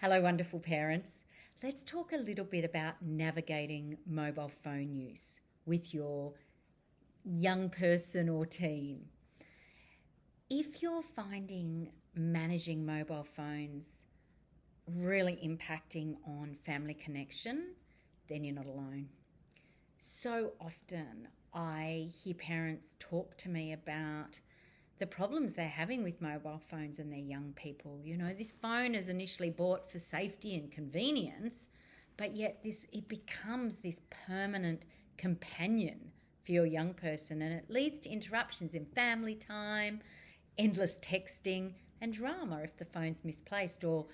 Hello, wonderful parents. Let's talk a little bit about navigating mobile phone use with your young person or teen. If you're finding managing mobile phones really impacting on family connection, then you're not alone. So often I hear parents talk to me about the problems they're having with mobile phones and their young people. You know, this phone is initially bought for safety and convenience, but yet it becomes this permanent companion for your young person, and it leads to interruptions in family time, endless texting, and drama if the phone's misplaced, or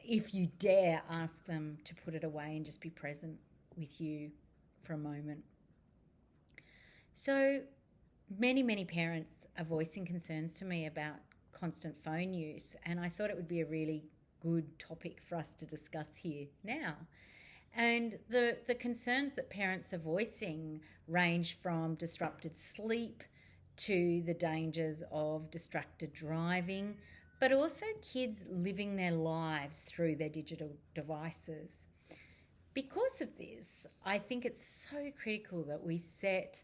if you dare ask them to put it away and just be present with you for a moment. So many parents are voicing concerns to me about constant phone use, and I thought it would be a really good topic for us to discuss here now. And the concerns that parents are voicing range from disrupted sleep to the dangers of distracted driving, but also kids living their lives through their digital devices. Because of this, I think it's so critical that we set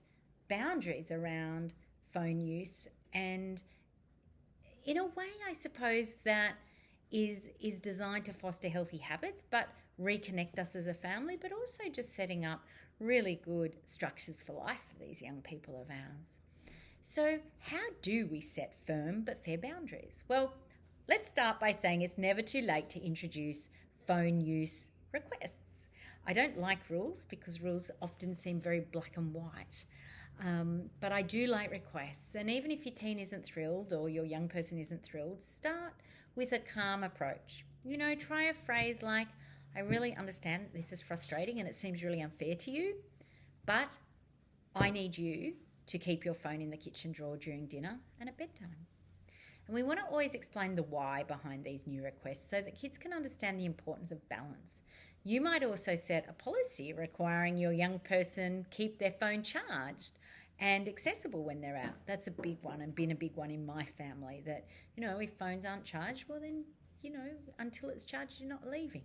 boundaries around phone use, and in a way I suppose that is designed to foster healthy habits but reconnect us as a family, but also just setting up really good structures for life for these young people of ours. So how do we set firm but fair boundaries? Well, let's start by saying it's never too late to introduce phone use requests. I don't like rules because rules often seem very black and white. But I do like requests, and even if your teen isn't thrilled or your young person isn't thrilled, start with a calm approach. You know, try a phrase like, I really understand that this is frustrating and it seems really unfair to you, but I need you to keep your phone in the kitchen drawer during dinner and at bedtime. And we want to always explain the why behind these new requests so that kids can understand the importance of balance. You might also set a policy requiring your young person keep their phone charged and accessible when they're out. That's a big one, and been a big one in my family, that, you know, if phones aren't charged, well then, you know, until it's charged, you're not leaving.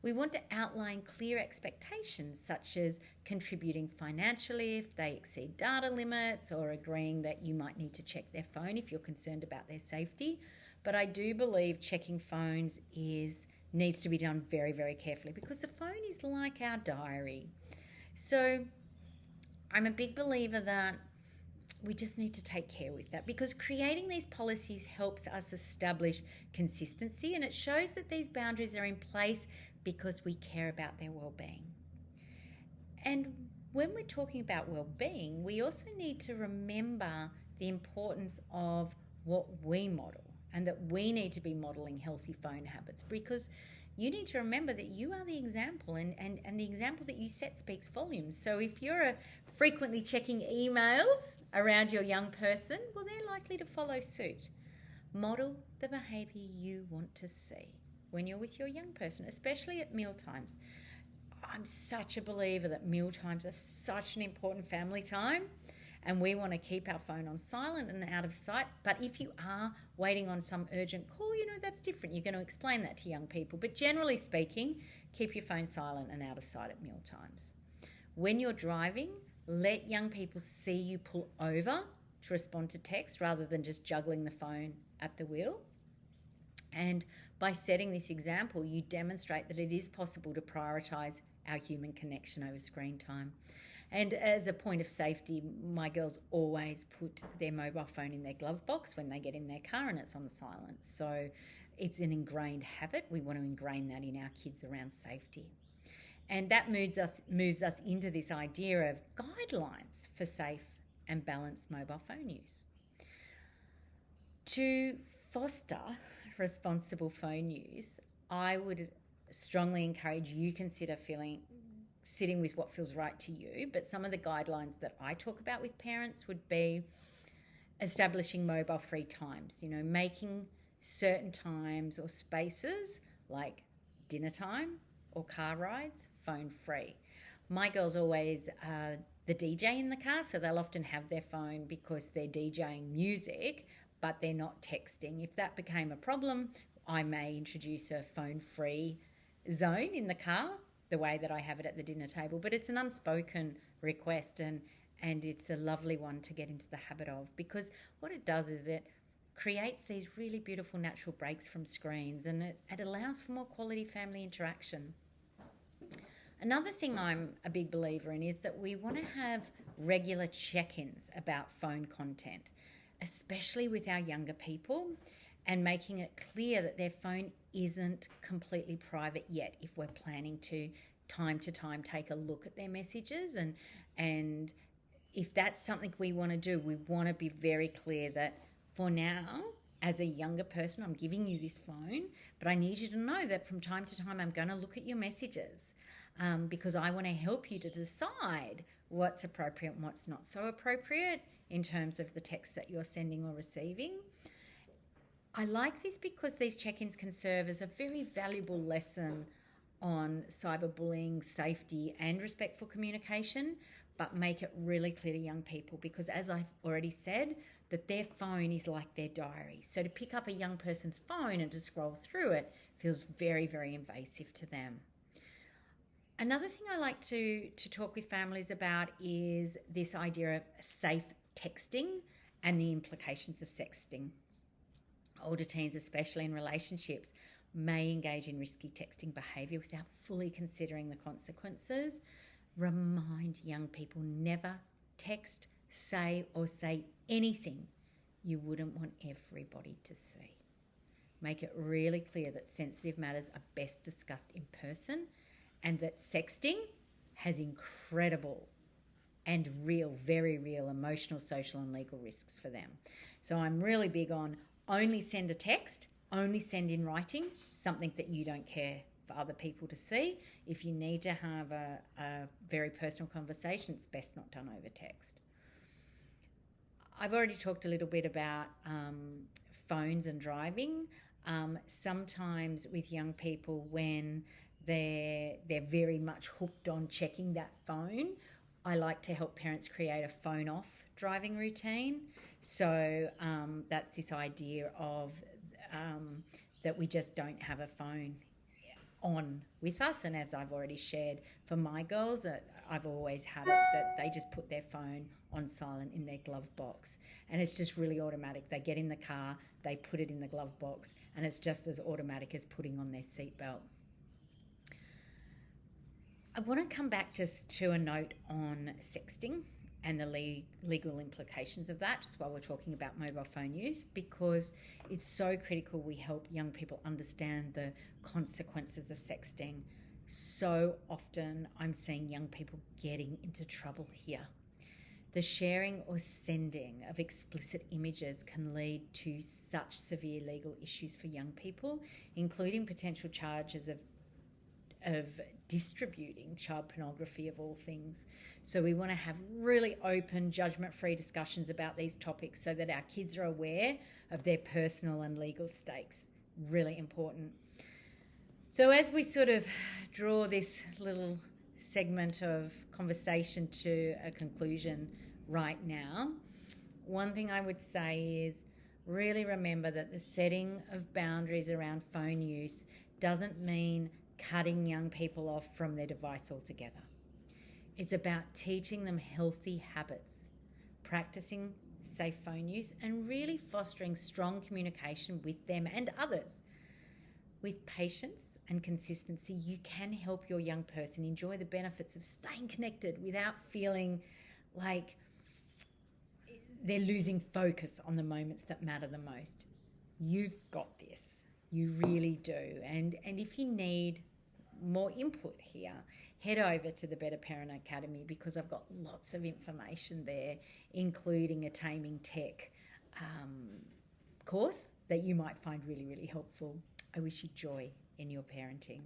We want to outline clear expectations, such as contributing financially if they exceed data limits, or agreeing that you might need to check their phone if you're concerned about their safety. But I do believe checking phones needs to be done very, very carefully, because the phone is like our diary. So I'm a big believer that we just need to take care with that, because creating these policies helps us establish consistency, and it shows that these boundaries are in place because we care about their well-being. And when we're talking about well-being, we also need to remember the importance of what we model, and that we need to be modeling healthy phone habits, because you need to remember that you are the example, and the example that you set speaks volumes. So if you're frequently checking emails around your young person, well, they're likely to follow suit. Model the behaviour you want to see when you're with your young person, especially at meal times. I'm such a believer that meal times are such an important family time, and we want to keep our phone on silent and out of sight. But if you are waiting on some urgent call, you know, that's different. You're going to explain that to young people. But generally speaking, keep your phone silent and out of sight at meal times. When you're driving, let young people see you pull over to respond to text rather than just juggling the phone at the wheel. And by setting this example, you demonstrate that it is possible to prioritise our human connection over screen time. And as a point of safety, my girls always put their mobile phone in their glove box when they get in their car, and it's on silent. So it's an ingrained habit. We want to ingrain that in our kids around safety. And that moves us into this idea of guidelines for safe and balanced mobile phone use. To foster responsible phone use, I would strongly encourage you consider sitting with what feels right to you. But some of the guidelines that I talk about with parents would be establishing mobile free times, you know, making certain times or spaces like dinner time or car rides phone free. My girls always the DJ in the car, so they'll often have their phone because they're DJing music, but they're not texting. If that became a problem, I may introduce a phone-free zone in the car, the way that I have it at the dinner table, but it's an unspoken request, and it's a lovely one to get into the habit of, because what it does is it creates these really beautiful natural breaks from screens, and it allows for more quality family interaction. Another thing I'm a big believer in is that we want to have regular check-ins about phone content, especially with our younger people, and making it clear that their phone isn't completely private yet if we're planning to time take a look at their messages. And if that's something we want to do, we want to be very clear that for now, as a younger person, I'm giving you this phone, but I need you to know that from time to time I'm going to look at your messages, because I want to help you to decide what's appropriate and what's not so appropriate in terms of the texts that you're sending or receiving. I like this because these check-ins can serve as a very valuable lesson on cyberbullying, safety and respectful communication, but make it really clear to young people, because as I've already said, that their phone is like their diary. So to pick up a young person's phone and to scroll through it feels very, very invasive to them. Another thing I like to talk with families about is this idea of safe texting and the implications of sexting. Older teens, especially in relationships, may engage in risky texting behaviour without fully considering the consequences. Remind young people never text, say anything you wouldn't want everybody to see. Make it really clear that sensitive matters are best discussed in person, and that sexting has incredible and real, very real emotional, social and legal risks for them. So I'm really big on only send a text, only send in writing something that you don't care for other people to see. If you need to have a very personal conversation, it's best not done over text. I've already talked a little bit about phones and driving. Sometimes with young people, when they're very much hooked on checking that phone, I like to help parents create a phone off driving routine. So that's this idea of that we just don't have a phone on with us. And as I've already shared, for my girls, I've always had it that they just put their phone on silent in their glove box, and it's just really automatic. They get in the car, they put it in the glove box, and it's just as automatic as putting on their seatbelt. I want to come back just to a note on sexting and the legal implications of that, just while we're talking about mobile phone use, because it's so critical we help young people understand the consequences of sexting. So often I'm seeing young people getting into trouble here. The sharing or sending of explicit images can lead to such severe legal issues for young people, including potential charges of distributing child pornography of all things. So we want to have really open, judgment-free discussions about these topics so that our kids are aware of their personal and legal stakes. Really important. So as we sort of draw this little segment of conversation to a conclusion right now, one thing I would say is really remember that the setting of boundaries around phone use doesn't mean cutting young people off from their device altogether. It's about teaching them healthy habits, practicing safe phone use, and really fostering strong communication with them and others. With patience and consistency, you can help your young person enjoy the benefits of staying connected without feeling like they're losing focus on the moments that matter the most. You've got this. You really do. And if you need more input here, head over to the Better Parent Academy, because I've got lots of information there, including a Taming Tech course that you might find really, really helpful. I wish you joy in your parenting.